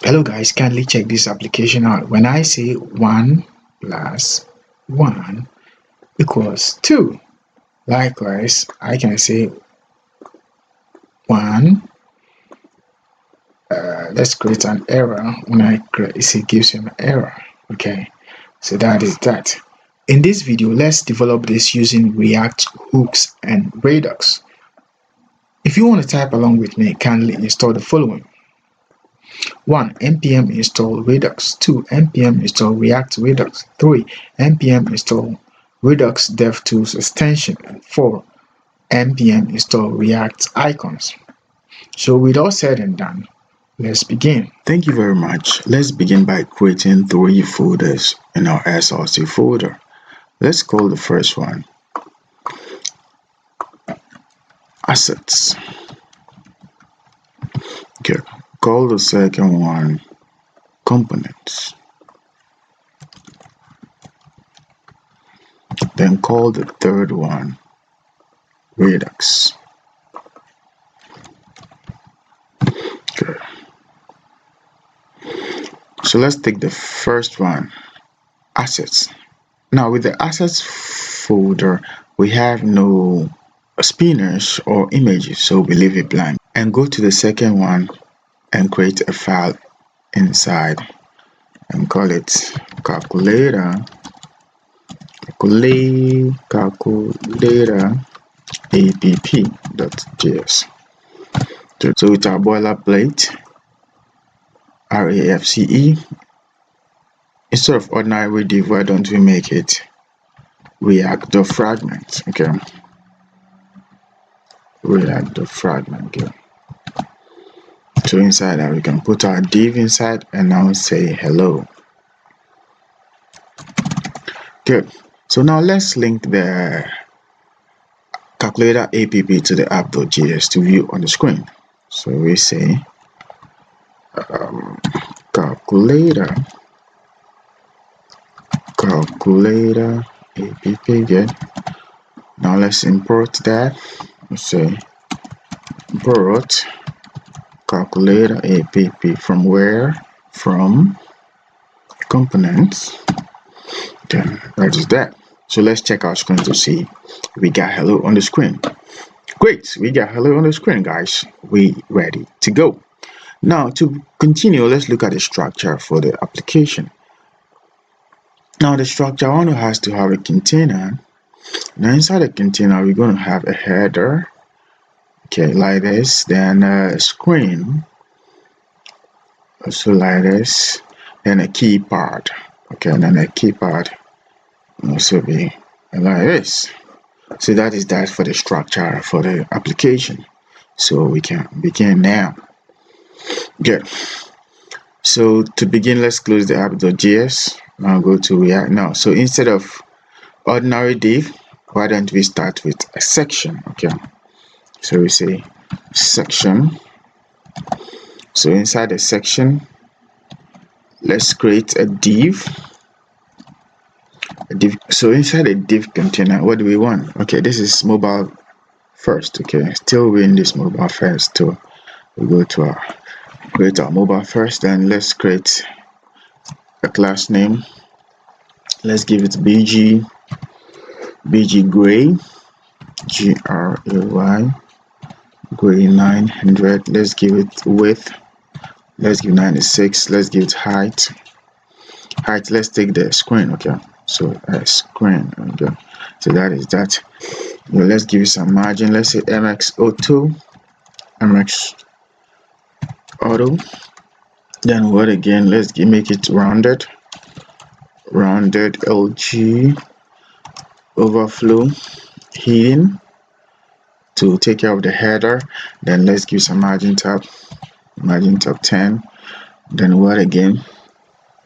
Hello guys, kindly check this application out. When I say 1 plus 1 equals 2, likewise I can say 1. Let's create an error. When I create it gives you an error. Okay, so that is that. In this video, let's develop this using React hooks and Redux. If you want to type along with me, kindly install the following: 1. npm install Redux. 2. npm install React Redux. 3. npm install Redux DevTools extension. And 4. npm install React icons. So with all said and done, let's begin. Thank you very much. Let's begin by creating 3 folders in our SRC folder. Let's call the first one assets. Okay, call the second one components. Then call the third one Redux. Okay. So let's take the first one, assets. Now with the assets folder, we have no spinners or images, so we leave it blank. And go to the second one and create a file inside and call it calculator app.js. So with our boilerplate RAFCE, instead of ordinary div, why don't we make it React.fragment? Okay, React.fragment. Okay. So inside that we can put our div inside and now say hello. Good. So now let's link the calculator app to the app.js to view on the screen. So we say calculator app. Good. Now let's import that. Let's say import calculator app from where? From components. Then that is that. So let's check our screen to see we got hello on the screen. Great, we got hello on the screen, guys. We ready to go. Now to continue, let's look at the structure for the application. Now the structure has to have a container. Now inside the container, we're going to have a header, okay, like this, then a screen, also like this, then a key part, okay, and then a key part also be like this. So that is that for the structure for the application. So we can begin now. Good. So to begin, let's close the app.js. Now go to React now. So instead of ordinary div, why don't we start with a section? Okay, so we say section. So inside the section, let's create a div. So inside a div container, what do we want? Okay, this is mobile first. Okay, still we're in this mobile first. So we go to our create our mobile first, and let's create a class name. Let's give it bg gray, gray gray 900. Let's give it width, let's give 96. Let's give it height. Let's take the screen. Okay, so a screen. Okay, so that is that. Let's give it some margin. Let's say mx auto. Then what again? Let's make it rounded LG overflow hidden to take care of the header. Then let's give some margin tab 10. Then what again?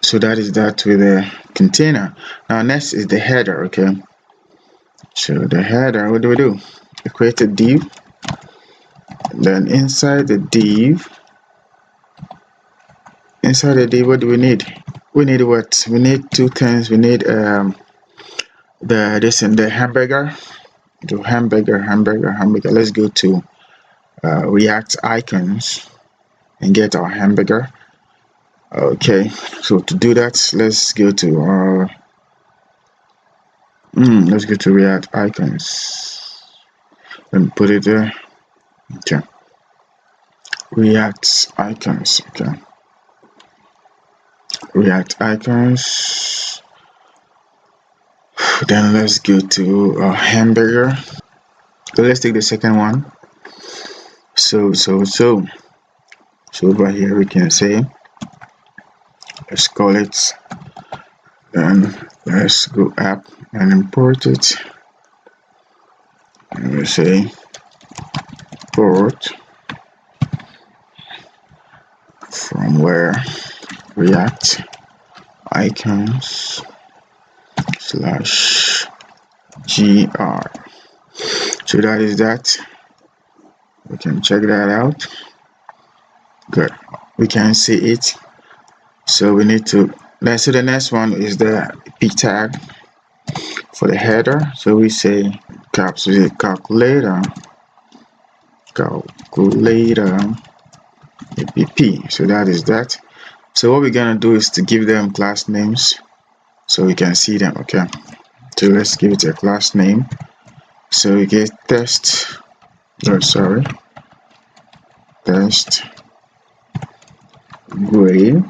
So that is that with the container. Now next is the header. Okay, so the header, what do? We create a div. Then inside the div, what do we need? We need what? We need two things. We need the hamburger. Do hamburger. Let's go to React icons and get our hamburger. Okay, so to do that, let's go to React icons and put it there. Okay, React icons. Okay, React icons. Then let's go to hamburger. So let's take the second one. So over here we can say, let's call it, then let's go app and import it, and we say import from where React icons slash gr. So that is that. We can check that out. Good, we can see it. So we need to, so the next one is the p tag for the header. So we say calculator app. So that is that. So what we're gonna do is to give them class names so we can see them. Okay, so let's give it a class name. So we get test test grade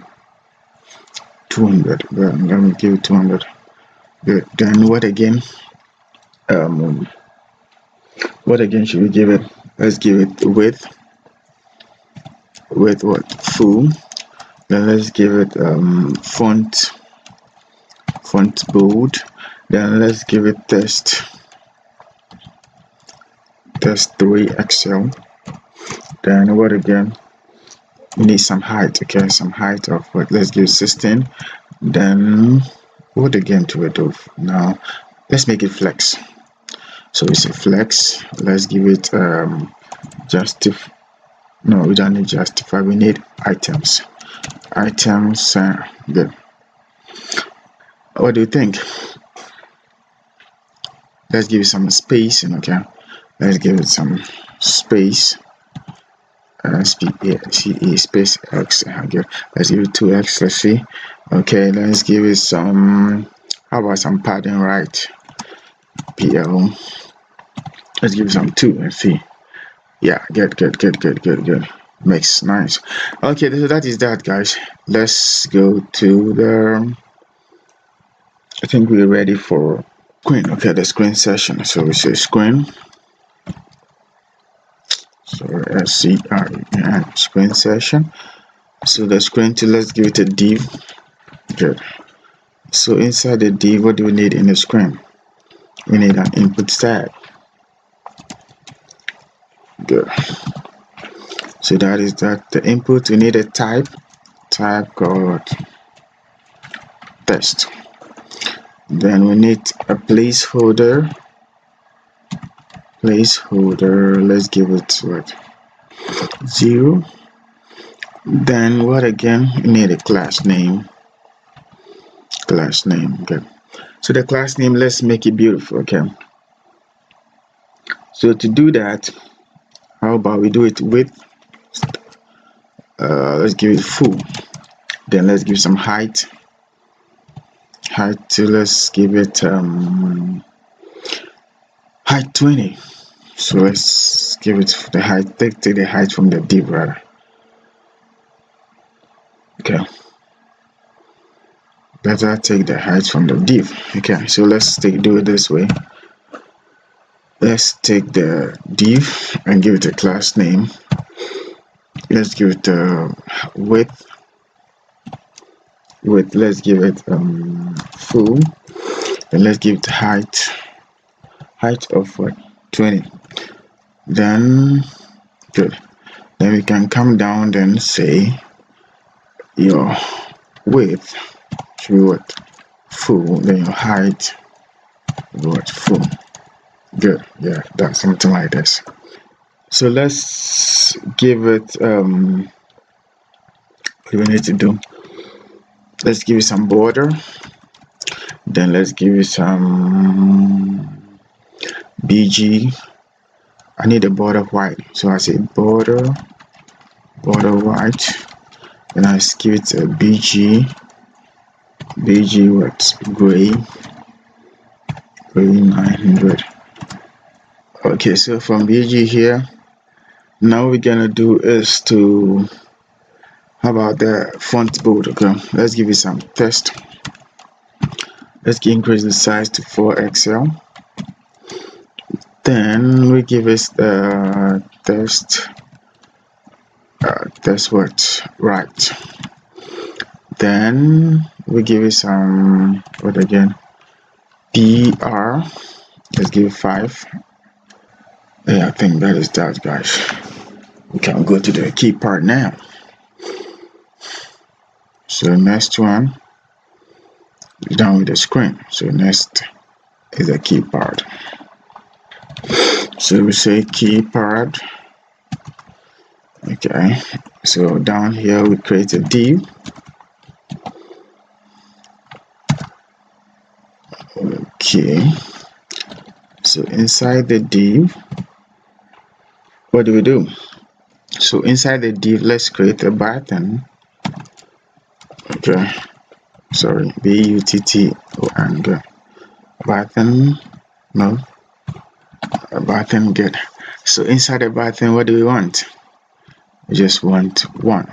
200. Well, let me give it 200. Good. Then what again should we give it? Let's give it width what, full. Then let's give it font bold. Then let's give it test 3 Excel. Then what again? We need some height. Okay, some height of what? Let's give 16. Then what again to it of? Now let's make it flex. So we say flex. Let's give it justify. No, we don't need justify. We need items. Good. What do you think? Let's give it some space. Okay, let's give it some space. space x. Good. Let's give it 2x. Let's see. Okay, let's give it some, how about some padding, right? PL. Let's give it some 2. Let's see. Yeah, good. Makes nice. Okay, so that is that, guys. Let's go to the, I think we're ready for screen. Okay, the screen session. So we say screen. So SCREN, screen session. So the screen, to let's give it a div. Good. So inside the div, what do we need in the screen? We need an input tag. Good. So that is that. The input, we need a type called test. Then we need a placeholder. Let's give it what, 0. Then what again? We need a class name. Good. So the class name, let's make it beautiful. Okay, so to do that, how about we do it with let's give it full. Then let's give some height to, let's give it height 20. So let's give it the height, take the height from the div rather. Okay, better take the height from the div. Okay, so let's do it this way. Let's take the div and give it a class name. Let's give it width. Let's give it full, and let's give it height of what, 20. Then good. Then we can come down, then say your width should be what, full. Then your height what, full. Good. Yeah, that's something like this. So let's give it what do we need to do? Let's give it some border. Then let's give it some BG. I need a border white, so I say border white. Then I give it a bg what, gray 900. Okay, so from bg here, now we're gonna do is to, how about the font bold? Okay, let's give it some text. Let's increase the size to 4XL. Then we give it the text what, right. Then we give it some, what again, PR. Let's give it 5. Yeah, I think that is that, guys. We can go to the key part now. So next one is done with the screen. So next is the key part. So we say key part. Okay, so down here we create a div. Okay, so inside the div, what do? So inside the div, let's create a button. Okay, sorry, button, button, no, a button, good. So inside the button, what do we want? We just want one.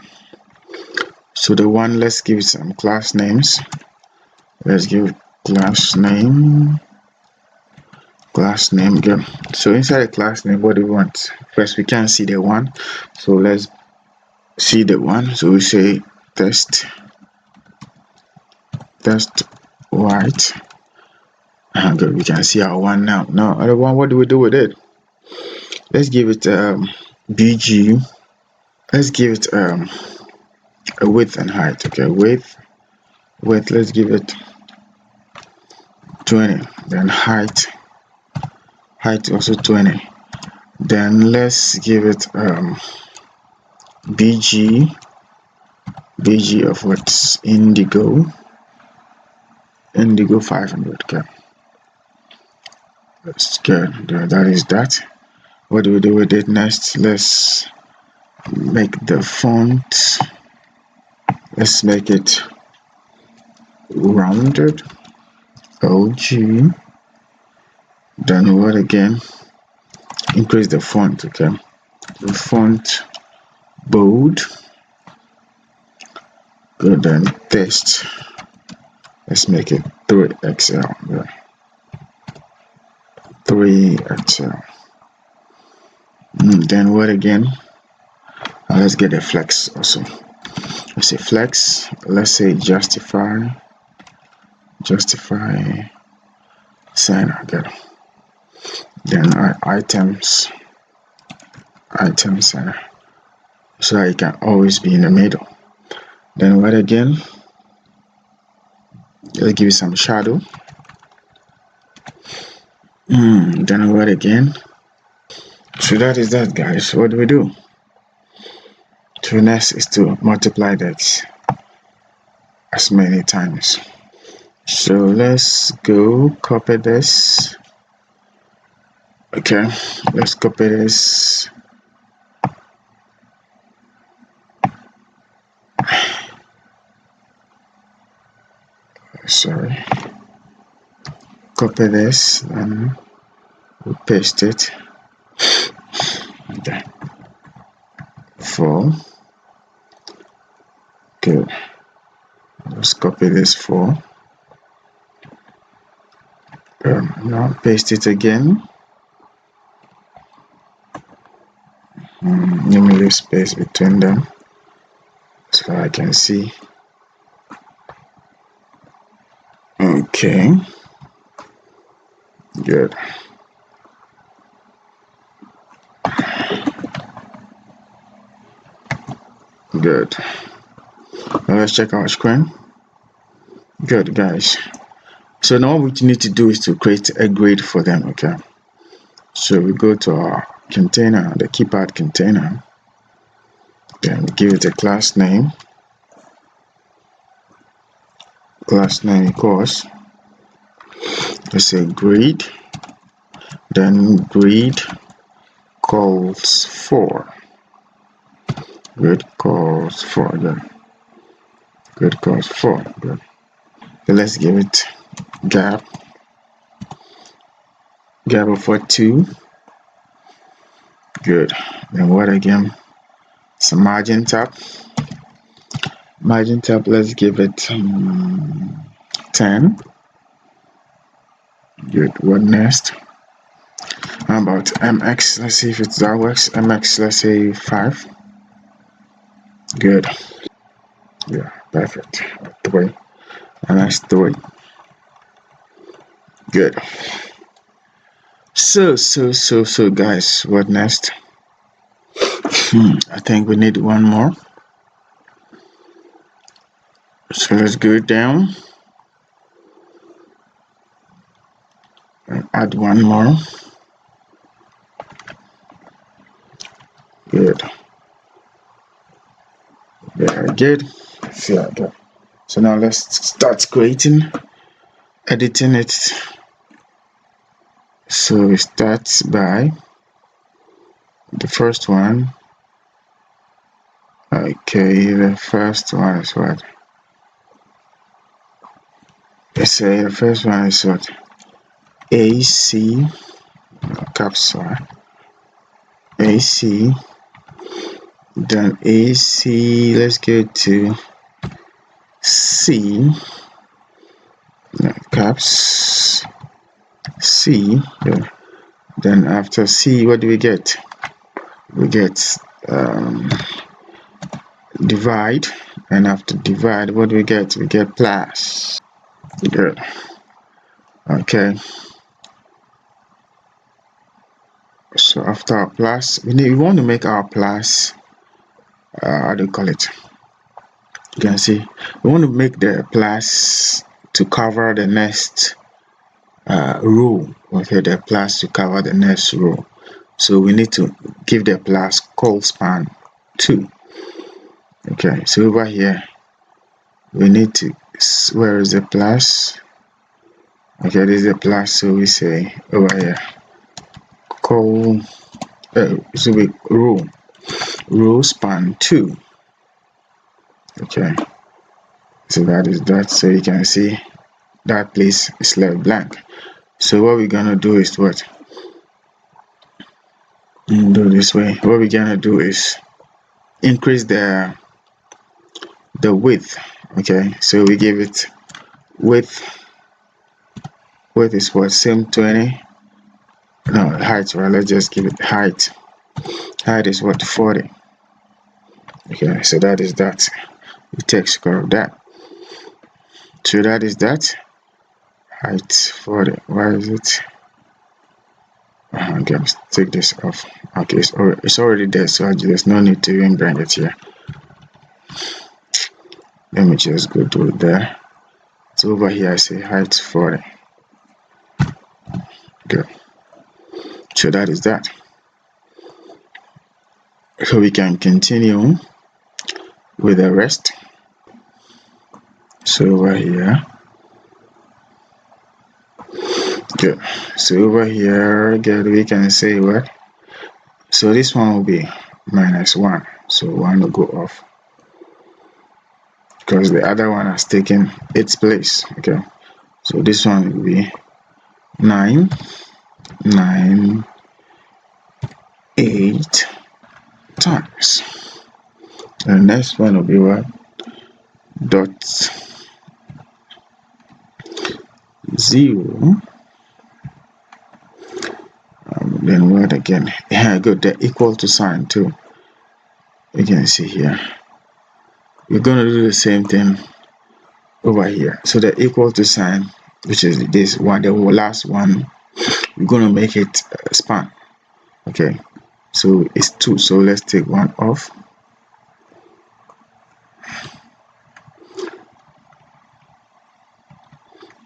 So the one, let's give some class names. Let's give class name, good. So inside the class name, what do we want? First, we can't see the one, so let's see the one. So we say test white. Good, we can see our one now. Now other one, what do we do with it? Let's give it bg. Let's give it a width and height. Okay, width, let's give it 20. Then height also 20. Then let's give it bg of what's indigo 500. Okay, that's good. That is that. What do we do with it next? Let's make the font, let's make it rounded, OG. Then what again? Increase the font. Okay, the font bold. Good. Then text, let's make it 3XL. Yeah. 3XL. Then what again? Let's get a flex also. Let's say flex. Let's say justify center. Good. Then items center, so that it can always be in the middle. Then what again? Let's give it some shadow. Then what again? So that is that, guys. What do we do? So next is to multiply that as many times. So let's go copy this. Okay, let's copy this. Sorry, copy this and we paste it. Okay, 4. Good. Let's copy this 4. Now paste it again. Let me leave space between them so I can see. Okay, good. Good. Now let's check our screen. Good, guys. So now what we need to do is to create a grid for them. Okay, so we go to our container, the keypad container, then give it a class name equals, let's say grid, then grid calls for again. Good, cause 4. Good. So let's give it gap for 2. Good. Then what again? Some margin tab. Let's give it 10. Good. What next? How about mx? Let's see if that works. Mx, let's say 5. Good. Yeah, perfect. 3. And that's 3. Good. So guys, what next? I think we need one more. So let's go down and add one more. Good. Very good. See, okay. So now let's start editing it. So we start by the first one. Okay, the first one is what? Let's say the first one is what? AC, caps AC, then AC, let's go to C, caps C. Yeah. Then after C, what do we get? We get divide, and after divide, what do we get? We get plus. Good. Okay. So after our plus, we want to make our plus. How do you call it? You can see we want to make the plus to cover the next row. Okay, the plus to cover the next row. So we need to give the plus call span 2. Okay, so over here we need to, where is the plus? Okay, this is the plus, so we say over here call so we row span 2. Okay, so that is that. So you can see that place is left blank. So what we're gonna do is what? Do this way. What we're gonna do is increase the width. Okay, so we give it width is what? Same 20. No, height, right? Let's just give it height. Height is what? 40. Okay, so that is that. It takes care of that. So that is that. Height 40. Why is it? Okay, let's take this off. Okay, it's already there, so there's no need to even bring it here. Let me just go to there. So over here I say height 40. Good. So that is that. So we can continue with the rest. So over here. Good. So over here, good, we can say what? So this one will be -1. So 1 will go off because the other one has taken its place. Okay. So this one will be 9, 8 times. The next one will be what? Dot 0. Then what again? Yeah, I got the equal to sign too. You can see here. We're gonna do the same thing over here. So the equal to sign, which is this one, the last one, we're gonna make it span. Okay, so it's 2. So let's take 1 off.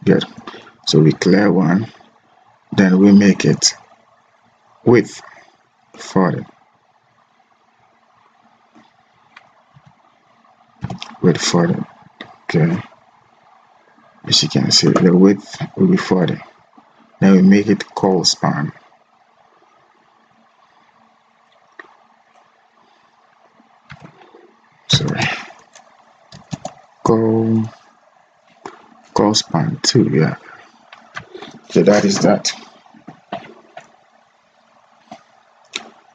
Good. So we clear 1, then we make it width 40. Width 40. Okay. As you can see, the width will be 40. Then we make it call span. Sorry. call span 2. Yeah, so that is that.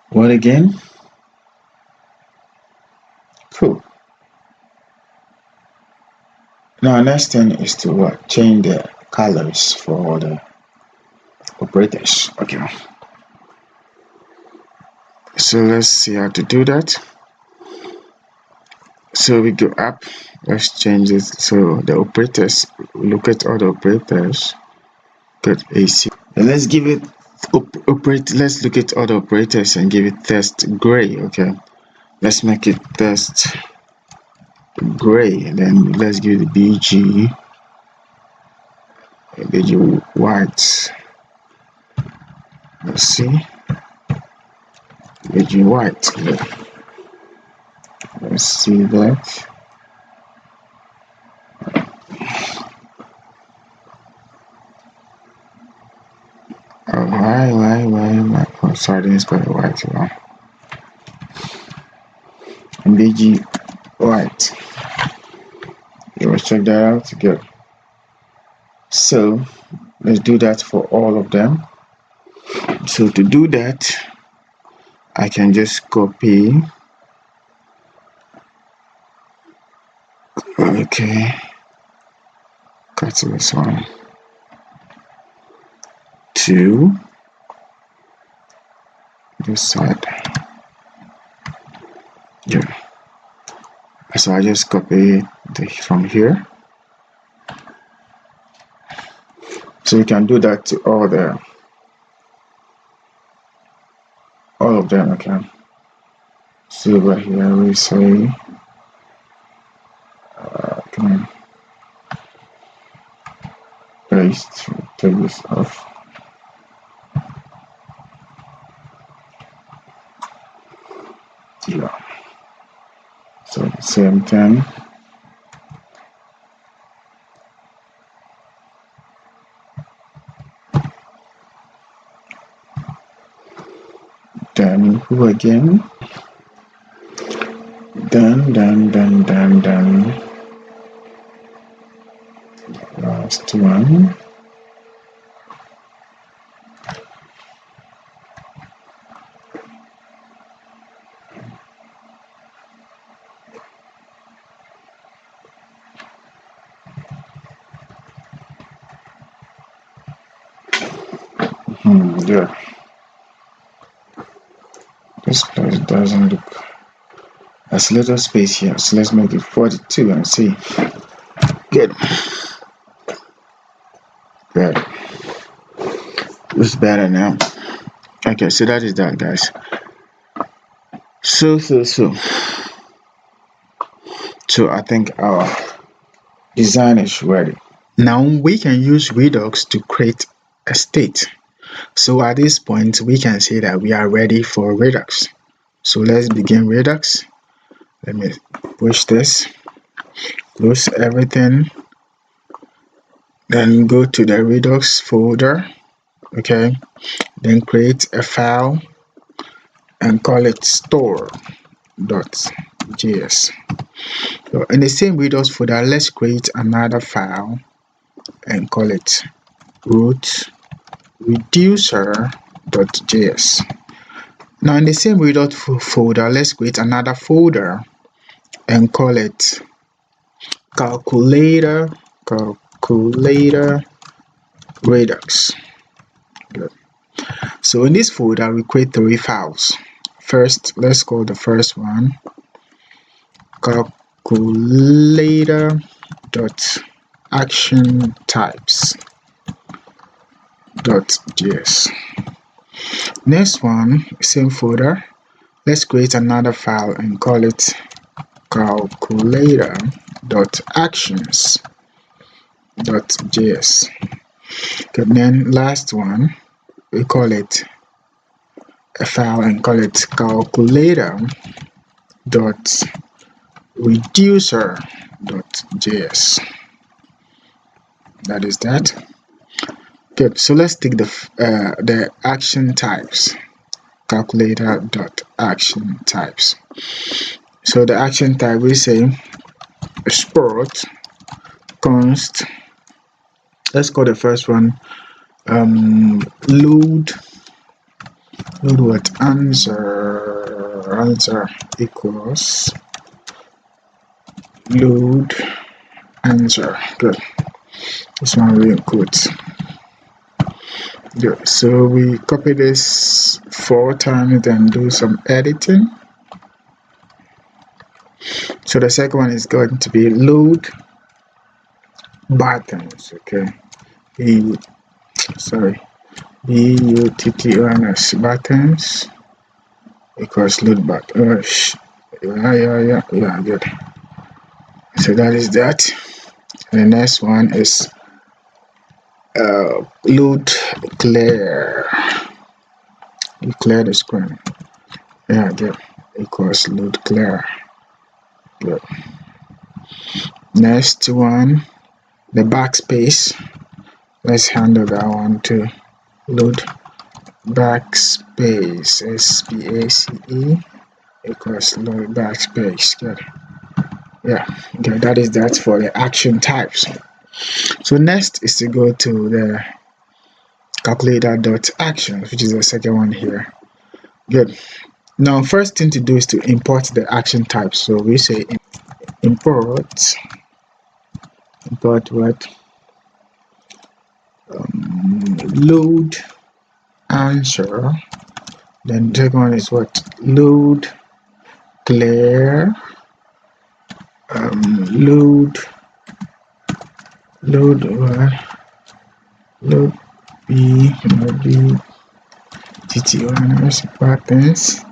What again? Cool. Now next thing is to what? Change the colors for all the operators. Okay, so let's see how to do that. So we go up, let's change it so the operators, look at all the operators, get AC, and let's give it let's look at all the operators and give it test gray. Okay, let's make it test gray, and then let's give it BG white. Let's see, BG white. Yeah. Let's see that. Why? Oh, sorry, I didn't spell it white wrong. And BG white. You will check that out. Good. So let's do that for all of them. So to do that, I can just copy. Okay, cut this one to this side. Yeah. So I just copy from here. So you can do that to all of them. Okay. See over here we say can paste, take this off. Yeah. So the same thing. Then who again? Then last one. Yeah. This place doesn't look. There's little space here, so let's make it 42 and see. Good. Good. It's better now. Okay, so that is that, guys. So I think our design is ready. Now we can use Redux to create a state. So at this point, we can say that we are ready for Redux. So let's begin Redux. Let me push this, close everything, then go to the Redux folder. Okay, then create a file and call it store.js. So in the same Redux folder, let's create another file and call it root reducer.js. Now in the same Redux folder, let's create another folder and call it calculator Redux. Good. So in this folder, we create 3 files. First, let's call the first one calculator.actiontypes.js. Next one, same folder, let's create another file and call it calculator.actions.js. And then last one, we call it a file and call it calculator.reducer.js. That is that. Good. So let's take the action types. Calculator.action types. So the action type, we say export const, let's call the first one load what answer equals load answer. Good. This one really good. Good. So we copy this 4 times, then do some editing. So the second one is going to be load buttons. Okay. buttons buttons equals load button. Yeah, good. So that is that. And the next one is load clear. You clear the screen. Yeah, good. Equals load clear. Good. Next one, the backspace. Let's handle that one too. Load backspace, SPACE equals load backspace. Good. Yeah, okay, that is that for the action types. So next is to go to the calculator.actions, which is the second one here. Good. Now, first thing to do is to import the action types. So we say import what? Load answer. Then the second one is what? Load clear. Load b ttrs buttons.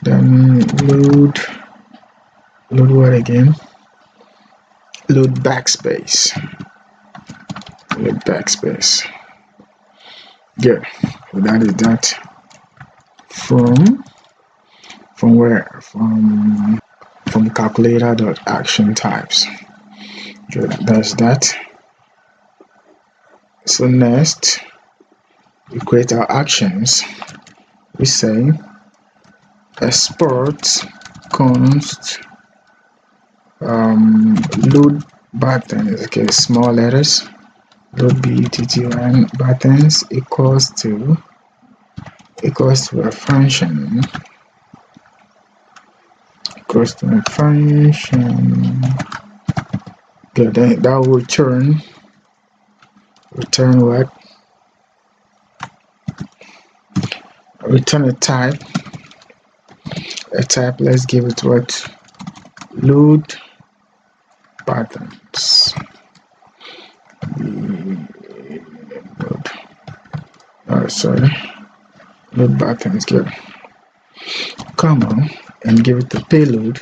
Then load what again? Load backspace. Good. So that is that. From where? From calculator.action types. Good. That's that. So next, we create our actions. We say export const load buttons. Okay, small letters. Load button buttons equals to a function. Good. Then that will return what? Return a type. Let's give it what? Load buttons. Load buttons. Good. Comma, and give it a payload.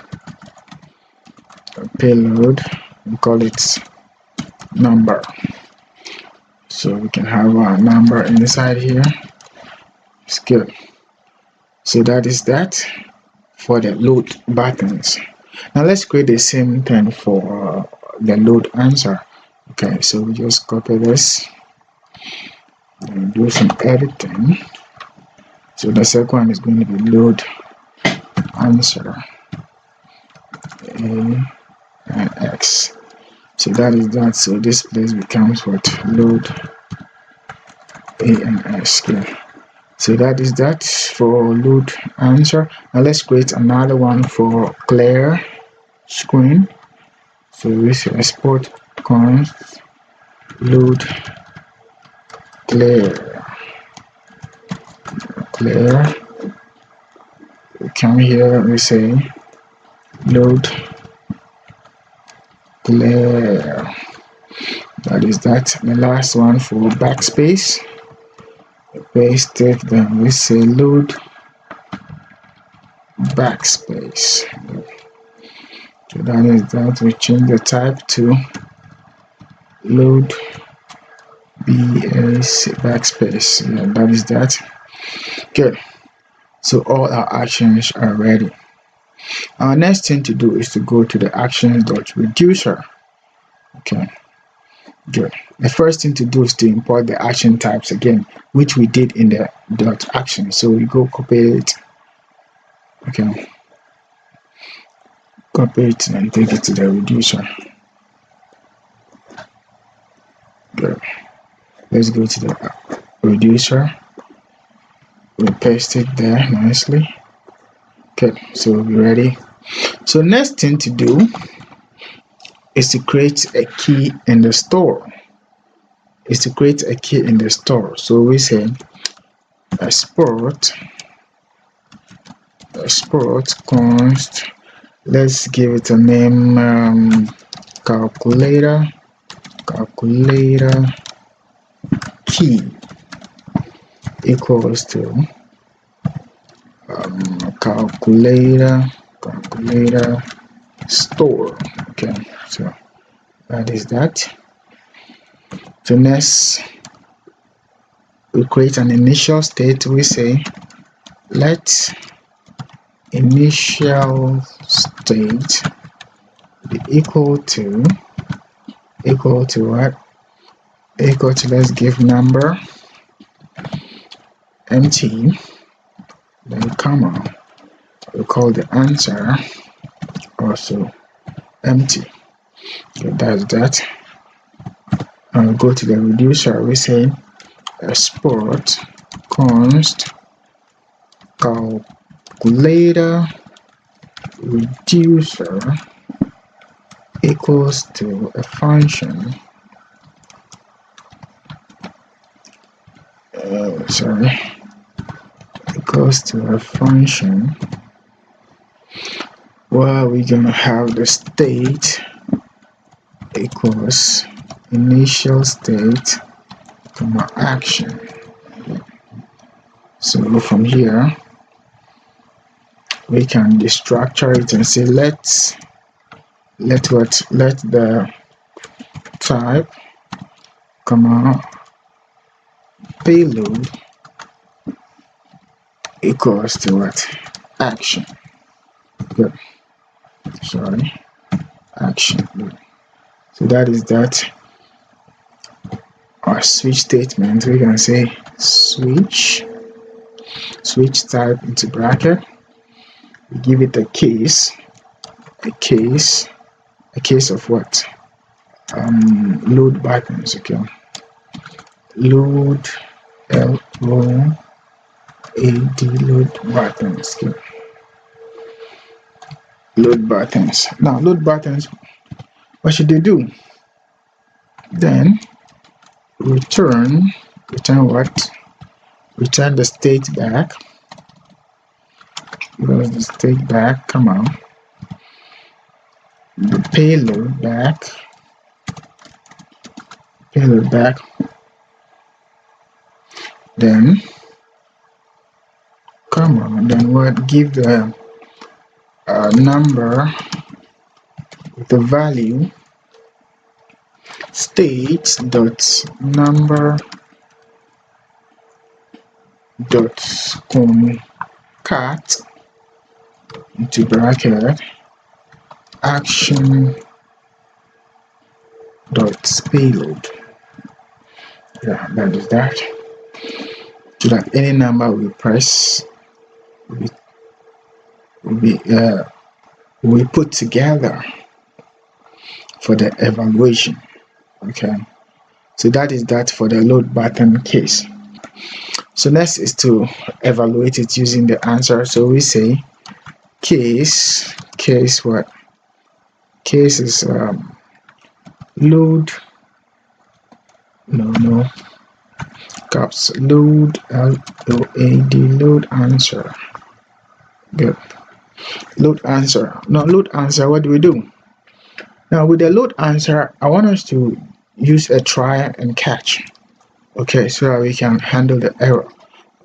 We call it number. So we can have a number inside here. It's good. So that is that for the load buttons. Now let's create the same thing for the load answer. Okay, so we just copy this and do some editing. So the second one is going to be load answer A and X. So that is that. So this place becomes what? Load A and X. Okay. So that is that for load answer. Now let's create another one for clear screen. So we say export const load clear. We come here, we say load clear. That is that. The last one for backspace. Paste it, then we say load backspace. So that is that. We change the type to load backspace. Yeah, that is that. Good. So all our actions are ready. Our next thing to do is to go to the actions.reducer. Okay. Good. The first thing to do is to import the action types again, which we did in the .action. So we go copy it. Okay. copy it and take it to the reducer. Good. Let's go to the reducer. We paste it there nicely. Okay, so we're ready. So next thing to do is to create a key in the store. So we say export const. Let's give it a name, calculator key equals to calculator store. Okay, so that is that. So next we create an initial state. We say let initial state be equal to what? Equal to, let's give number empty, then comma, we call the answer also empty. So that's that. And we go to the reducer. We say export const calculator reducer equals to a function. Equals to a function where we're gonna have the state equals initial state comma action. So from here we can destructure it and say let the type comma payload equals to what? Action. Good. Sorry, action. Good. So that is that. Our switch statement, we can say switch type into bracket. We give it a case of what? Load buttons. Okay, load LOAD load buttons. Okay. Load buttons. Now load buttons, what should they do? Then return what? Return the state back. Because the state back, come on. The payload back. Then come on. Then what? Give the number, the value, state dot number dot concat into bracket action dot payload. Yeah, that is that. So that any number we press we put together for the evaluation. Okay, so that is that for the load button case. So next is to evaluate it using the answer. So we say case what? Case is load caps load LOAD load answer. Good. Load answer. Now load answer, what do we do? Now with the load answer, I want us to use a try and catch. Okay, so that we can handle the error.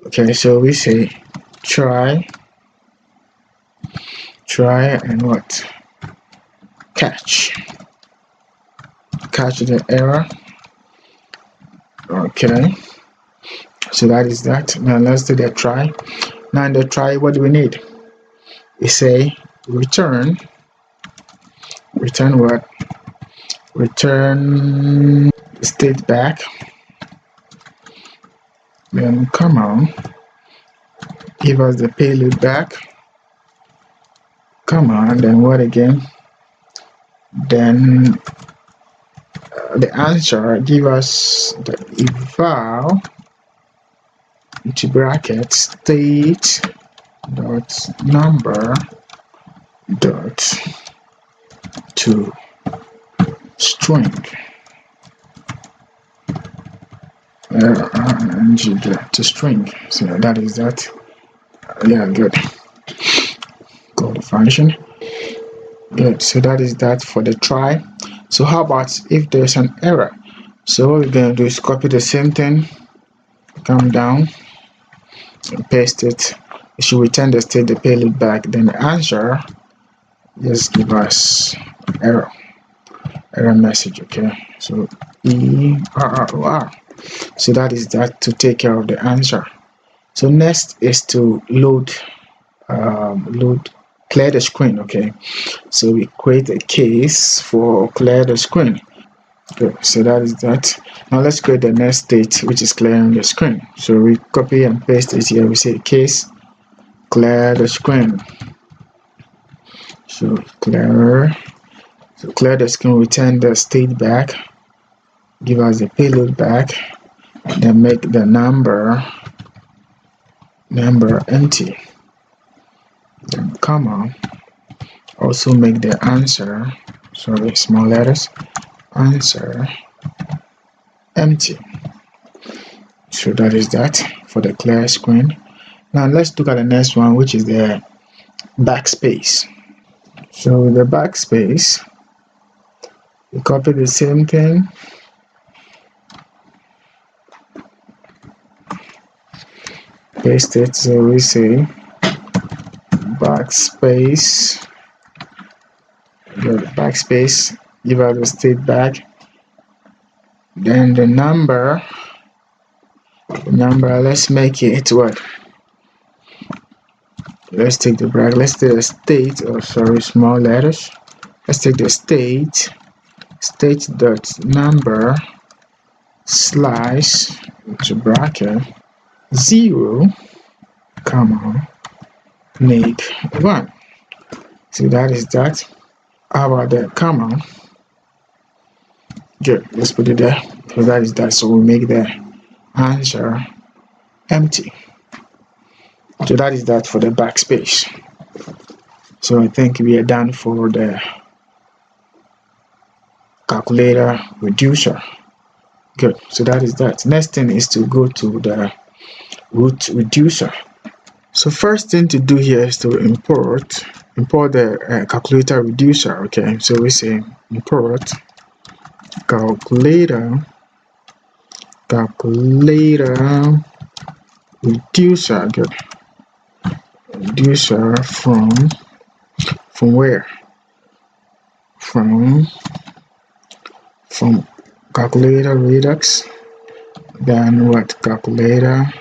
Okay, so we say try and what? Catch the error. Okay, so that is that. Now let's do the try. Now in the try, what do we need? We say return what? Return state back. Then come on, give us the payload back. comma, and then what again? Then the answer give us the eval into bracket state dot number dot to string and to string. So that is that. Yeah, good. Call the function. Good. So that is that for the try. So how about if there's an error? So what we're gonna do is copy the same thing, come down, and paste it. It should return the state, the payload back. Then the answer just give us error message. Okay. So error. So that is that to take care of the answer. So next is to clear the screen. Okay, so we create a case for clear the screen. Good. So that is that. Now let's create the next state, which is clearing the screen. So we copy and paste it here. We say case clear the screen. So clear the screen, return the state back, give us the payload back, then make the number empty, then comma, also make the answer, sorry, small letters, answer empty. So that is that for the clear screen. Now let's look at the next one, which is the backspace. So the backspace, we copy the same thing, paste it. So we say backspace, give us the state back, then the number, let's make it what? Let's take the bracket, let's take the state, small letters. Let's take the state dot number slice into bracket 0, comma, make 1. So that is that. How about the comma? Good, let's put it there. So that is that. So we make the answer empty. So that is that for the backspace. So I think we are done for the calculator reducer. Good. So that is that. Next thing is to go to the root reducer. So first thing to do here is to import the calculator reducer. Okay. So we say import calculator reducer. Good. Reducer from where? From calculator Redux, then what? Calculator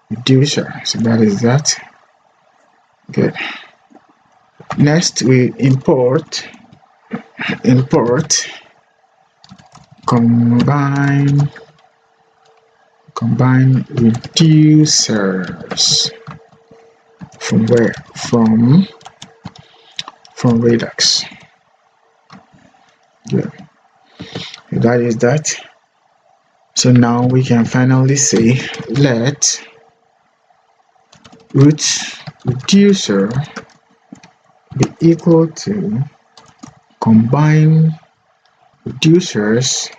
reducer. So that is that. Good. Next we import combine reducers. From where? From Redux. Good. That is that. So now we can finally say let root reducer be equal to combine reducers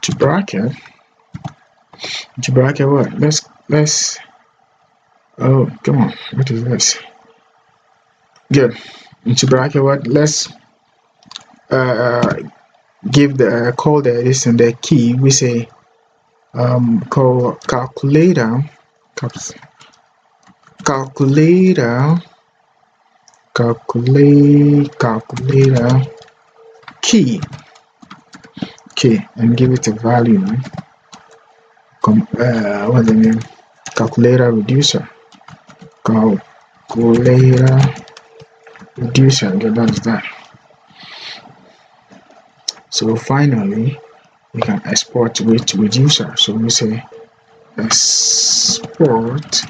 to bracket what? Let's oh, come on, what is this? Good. Into bracket what? Let's give the call this and the key. We say call calculator key, and give it a value. What's the name? Calculator reducer. Calculator reducer. That's that. So finally, we can export with reducer. So we say export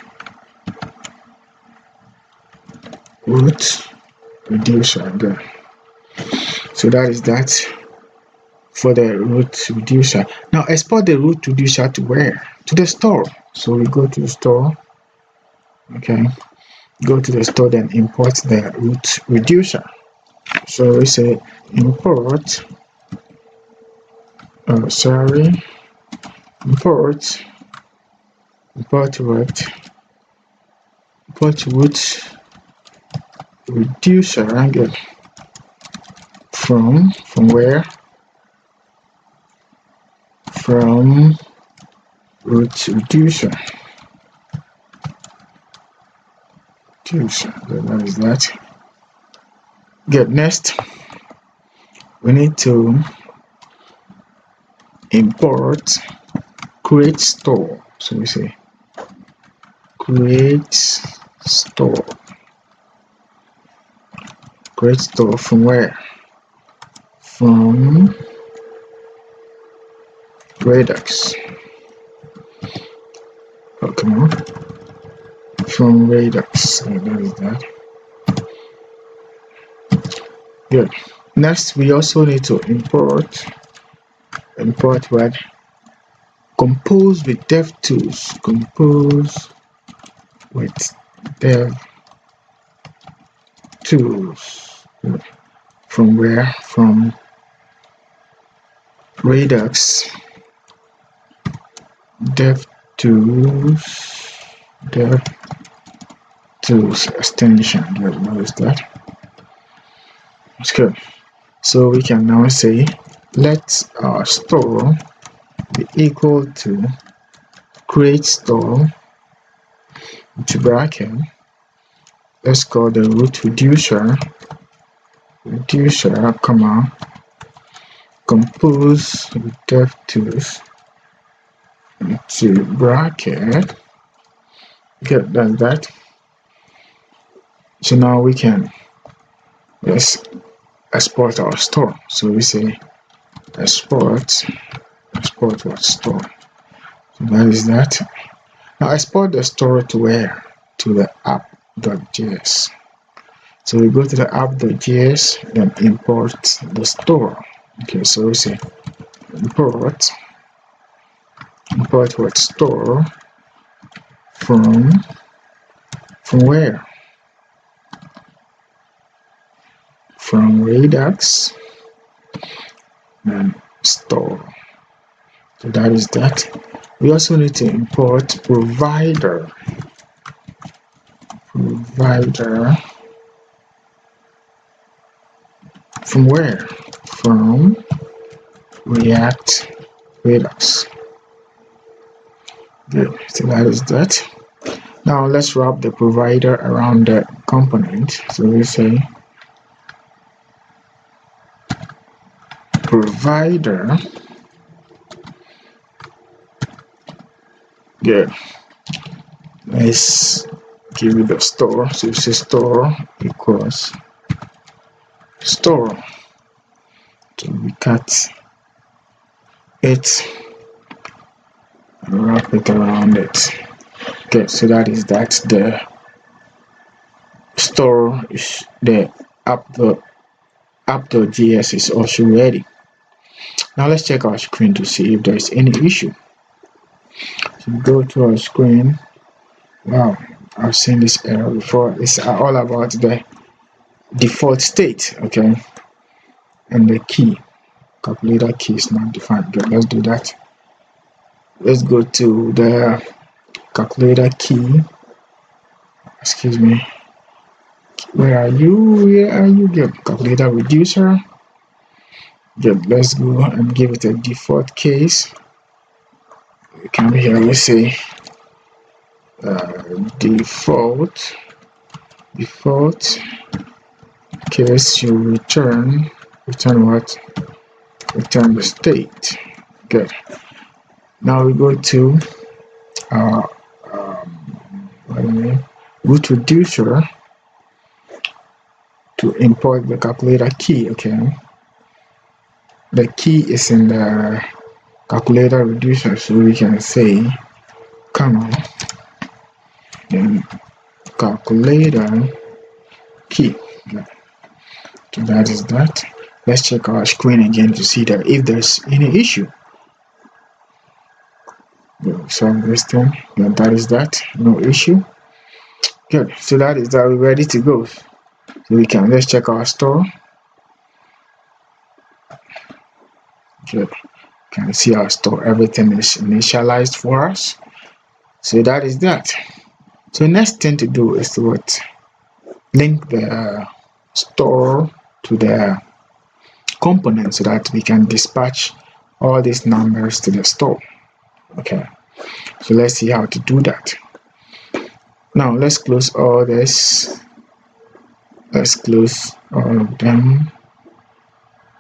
root reducer again. So that is that for the root reducer. Now export the root reducer to where? To the store. So we go to the store. Okay, go to the store, then import the root reducer. So we say import import root reducer again from where? From root reducer. That is that. Good. Next, we need to import create store. So we say create store. Create store from where? From Redux. Oh, come on. From Redux. So that is that. Good. Next, we also need to import what? Compose with DevTools. Compose with DevTools. From where? From Redux. DevTools extension. Good. What is that? That's good. So we can now say let our store be equal to create store into bracket. Let's call the root reducer comma compose with DevTools into bracket. Get that. So now we can export our store. So we say export what store. So that is that. Now export the store to where? To the app.js. So we go to the app.js, then import the store. Okay, so we say import what store from where? From Redux and store. So that is that. We also need to import provider from where? From React Redux. Good. So that is that. Now let's wrap the provider around the component. So we say provider. Good. Let's give it the store. So you say store equals store. So we cut it and wrap it around it. Okay, so that is that. The store is the app.js is also ready. Now let's check our screen to see if there is any issue. So go to our screen. Wow, I've seen this error before. It's all about the default state, okay, and the key. Calculator key is not defined. Good, let's do that. Let's go to the calculator key. Excuse me. Where are you? Good. Calculator reducer. Good. Let's go and give it a default case. We come here. We say default case. You return what? Return the state. Good. Now we go to root reducer to import the calculator key. Okay, the key is in the calculator reducer, so we can say comma then calculator key. Yeah. So that is that. Let's check our screen again to see that if there's any issue. Solve this thing. Yeah, that is that. No issue. Good. So that is that. We're ready to go. So let's check our store. Good. Can see our store. Everything is initialized for us. So that is that. So next thing to do is to what? Link the store to the component so that we can dispatch all these numbers to the store. Okay. So let's see how to do that. Now let's close all this. Let's close all of them,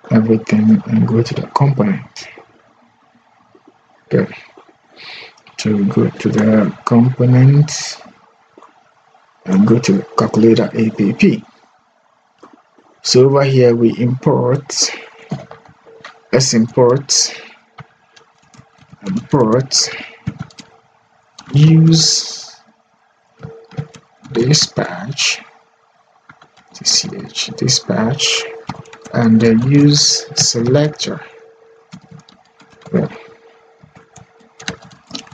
everything, and go to the component. Good. So we go to the component and go to the calculator app. So over here we import. Let's import use dispatch dispatch and then use selector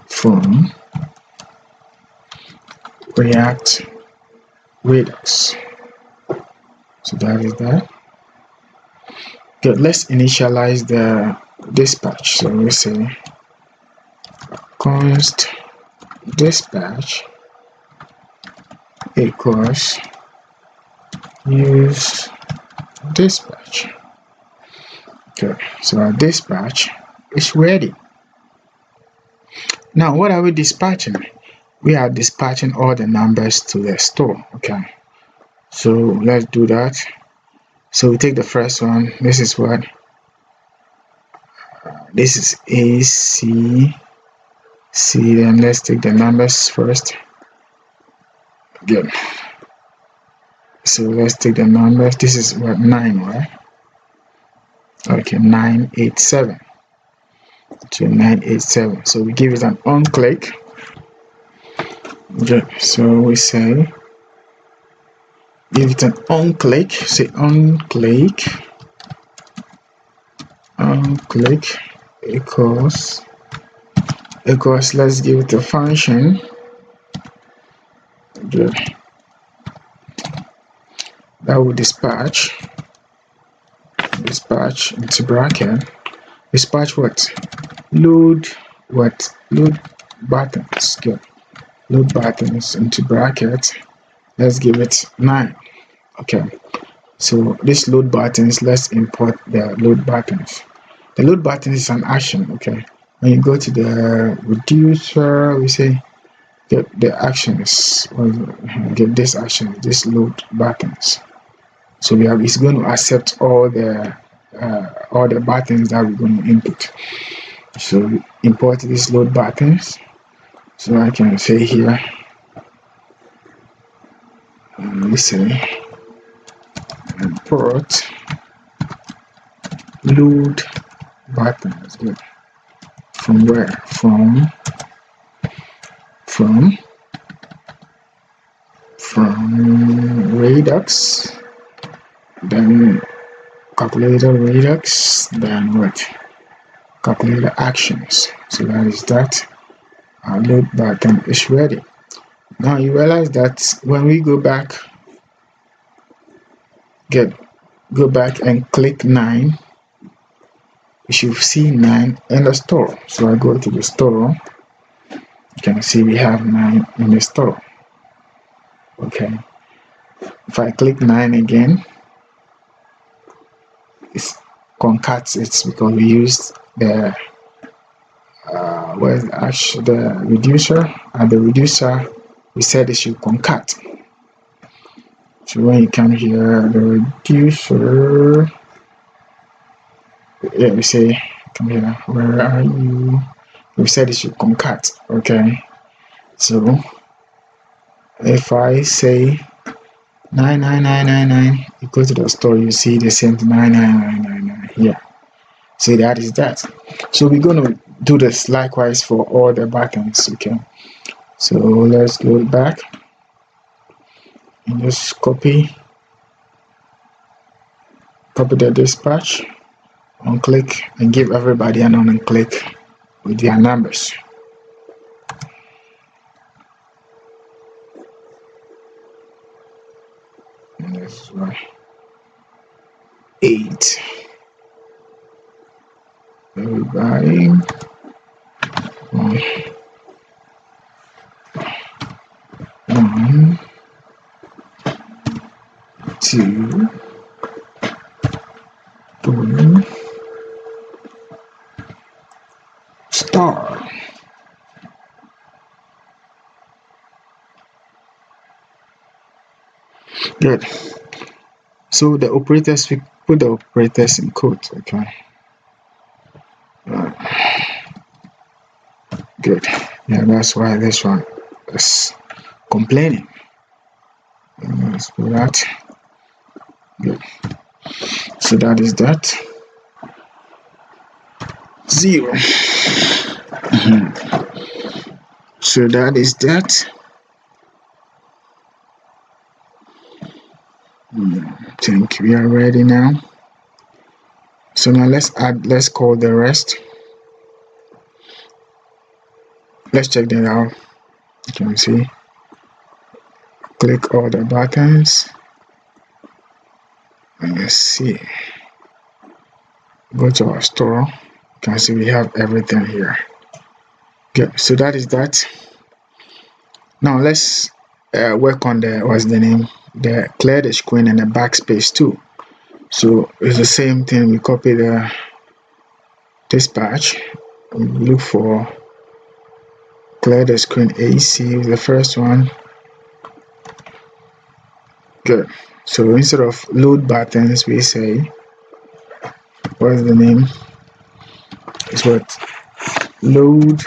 from React Redux. So that is that. Good. Let's initialize the dispatch. So we say const dispatch equals use dispatch. Okay, so our dispatch is ready. Now what are we dispatching? We are dispatching all the numbers to the store. Okay, so let's do that. So we take the first one. This is what this is A, C, then let's take the numbers first. Good. So let's take the numbers. This is what 9, right? Okay, 987. So 987. So we give it an on click. Good. So we say give it an on click. Say on click equals let's give it a function. Good. That will dispatch into bracket. Dispatch what? Load buttons. Good. Load buttons into bracket. Let's give it 9. Okay. So this load buttons, let's import the load buttons. The load button is an action. Okay. When you go to the reducer, we say get the actions, or get this action, this load buttons. So we have, it's going to accept all the buttons that we're going to input. So import these load buttons. So I can say here, we say import load buttons. Good. From where? From Redux, then calculator Redux, then what? Calculator actions. So that is that. Our load button is ready. Now you realize that when we go back and click 9, you should see 9 in the store. So I go to the store. You can see we have 9 in the store. Okay. If I click 9 again, it concats it because we used the the reducer. At the reducer, we said it should concat. So when you come here, the reducer, yeah, we say, come here, where are you? We said it should concat. Okay. So if I say 99999, you go to the store, you see the same 99999 here. So that is that. So we're going to do this likewise for all the buttons. Okay. So let's go back and just copy copy the dispatch, on click, and give everybody an on click with their numbers. And this is why 8. Everybody. 1, 2, 3, star. Good. So the operators, we put the operators in quotes, okay? Good. Yeah, that's why this one is complaining. Let's put that. Good. So that is that. 0. So that is that. I think we are ready now. So now let's call the rest. Let's check that out. You can see. Click all the buttons. And let's see. Go to our store. You can see we have everything here. Good. So that is that. Now let's work on the the clear the screen and the backspace too. So it's the same thing. We copy the dispatch. We look for clear the screen AC, the first one. Good. So instead of load buttons, we say, what's the name? It's what? Load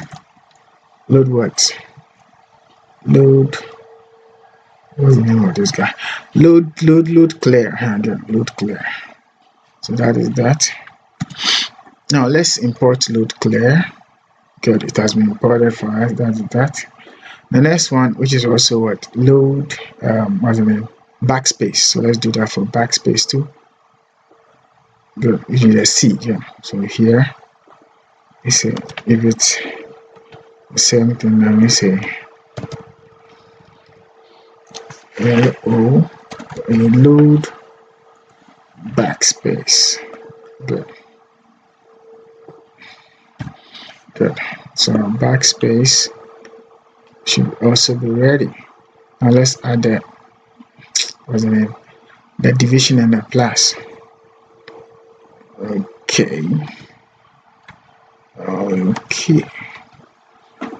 what? Load. What's the name of this guy? Load clear. Load clear. So that is that. Now let's import load clear. Good, it has been imported for us. That's that. The next one, which is also what? Load, what's the name? Backspace. So let's do that for backspace too. Good, you need a C, yeah. So here, we say, if it's the same thing, then we say LO, load backspace. Good. Good. So backspace should also be ready. Now let's add the, what's the name? The division and the plus. Okay. Okay.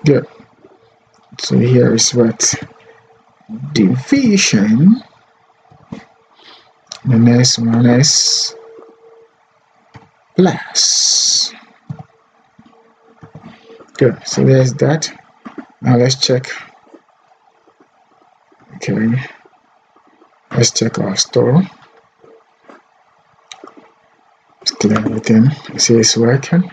Good. So here is what? Division. The next one is plus. Good. So there's that. Now let's check. Okay. Let's check our store. Let's clear everything. See it's working.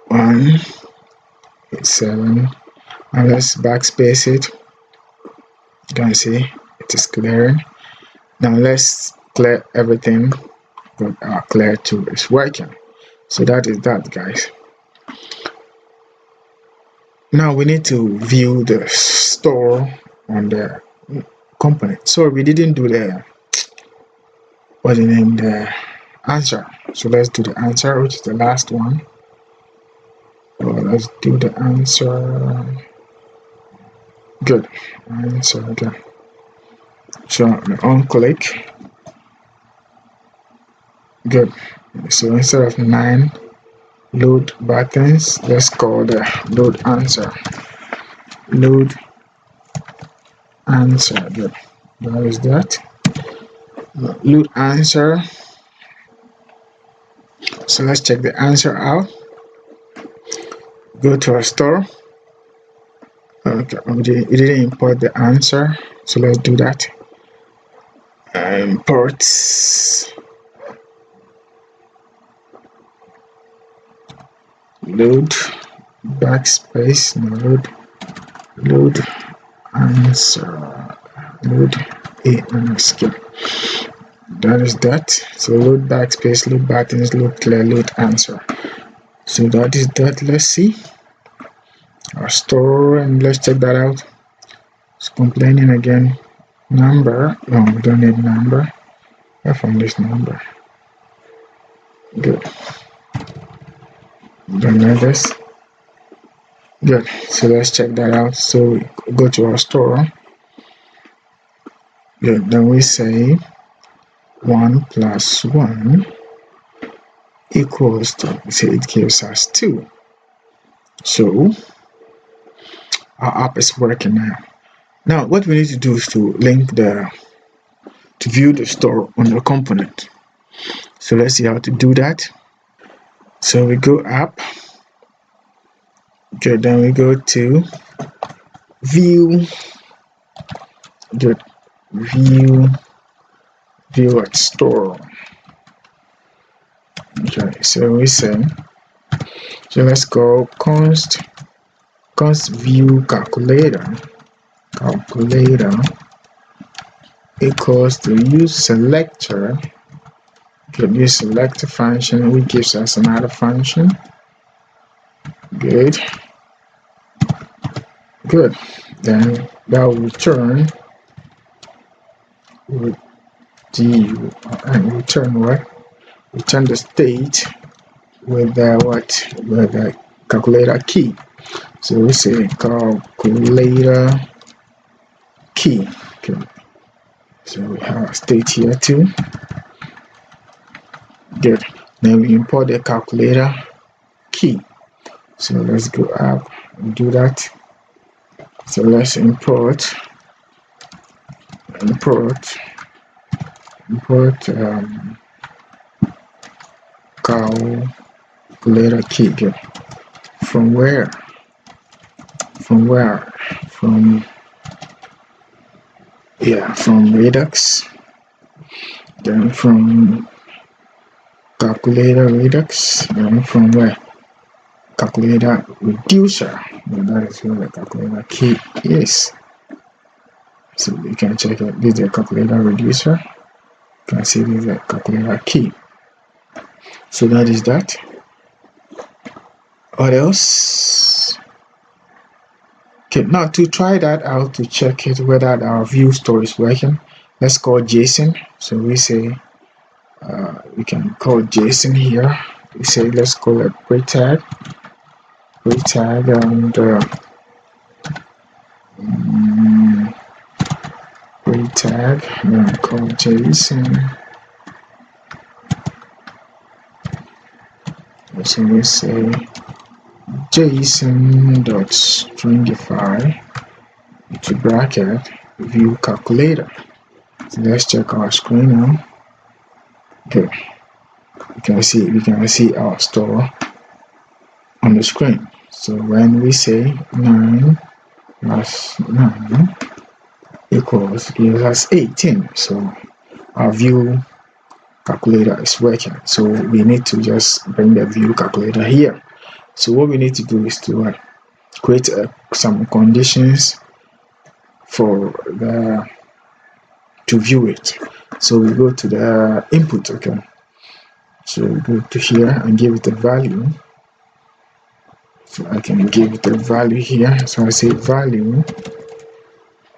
187. Now let's backspace it. You can see it is clearing. Now let's clear everything, but our clear 2 is working. So that is that, guys. Now we need to view the store on the component. So we didn't do the, what's the name, the answer. So let's do the answer, which is the last one. So let's do the answer. Good. Answer again. So on click. Good. So instead of 9 load buttons, let's call the load answer. Load answer. Good. That is that. Load answer. So let's check the answer out. Go to our store. Okay, it didn't import the answer, so let's do that. Imports load backspace, no, load answer, load a skip. that is that. So load backspace, load buttons, load clear, load answer. So that is that. Let's see our store and let's check that out. It's complaining again. Number, no, we don't need number. I found this number. Good. Don't know this. Good. So let's check that out. So we go to our store. Good. Then we say 1 plus 1 equals to, say it gives us 2. So our app is working now. Now what we need to do is to link to view the store on the component. So let's see how to do that. So we go app. Okay, then we go to view. Good. View at store. Okay, so we say, so let's go const view calculator equals to use selector. Could use selector function, which gives us another function. Good. Then that will return return what? Return the state with the with the calculator key. So we say calculator key. Okay. So we have a state here too. Good. Then we import the calculator key. So let's go up and do that. So let's import calculator key. Good. From where? From Redux. Then from calculator Redux. Then from where? Calculator reducer. Well, that is where the calculator key is. So you can check it. This is the calculator reducer. You can see this is the calculator key. So that is that. What else? Okay, now to try that out, to check it whether our view store is working, let's call JSON. So we say we can call JSON here. We say let's call it pre tag and pre tag, and call JSON. So we say JSON.stringify to bracket view calculator. So let's check our screen now. Okay, we can see our store on the screen. So when we say 9 plus 9 gives us 18. So our view calculator is working. So we need to just bring the view calculator here. So what we need to do is to create some conditions for to view it. So we go to the input. Okay, so we go to here and give it a value. So I can give it a value here. So I say value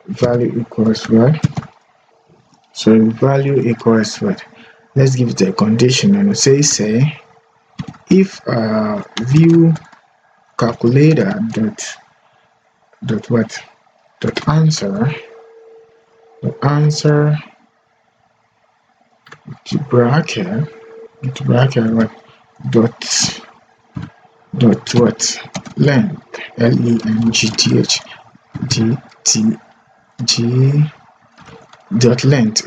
equals what? So value equals what? Let's give it a condition and say if view calculator answer to bracket what dot what length length dot length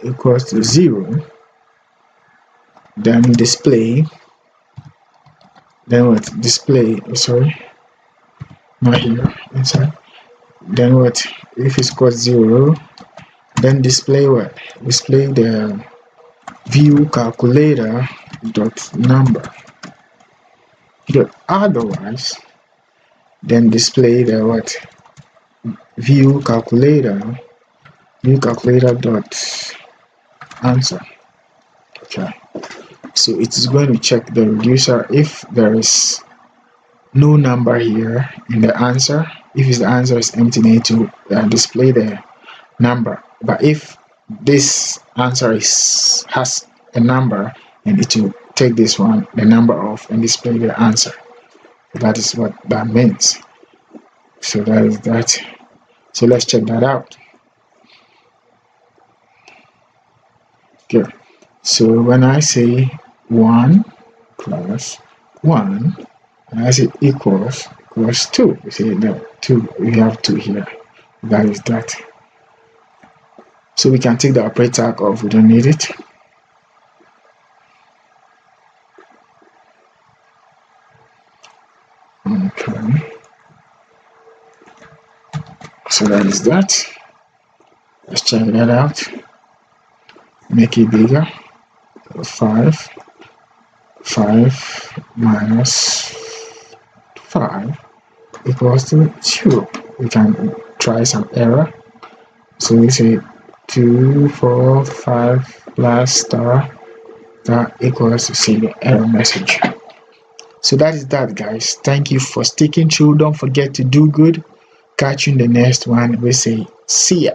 equals to 0, then display, then what display, sorry, not here, inside, then what if it's called 0, then display what, display the view calculator dot number. But otherwise, then display the what view calculator new calculator dot answer. Okay, so it is going to check the reducer if there is no number here in the answer. If the answer is empty, then it will display the number. But if this answer has a number, and it will take this one, the number off, and display the answer. That is what that means. So that is that. So let's check that out. Okay. So when I say 1 plus 1, and I say equals 2, you see that 2, we have 2 here. That is that. So we can take the operator tag off, we don't need it. Okay. So that is that. Let's check that out. Make it bigger. 5 minus 5 equals to 0. We can try some error. So we say 2, 4, 5 plus star that equals to see the error message. So that is that, guys. Thank you for sticking through. Don't forget to do good. Catch you in the next one. We say see ya.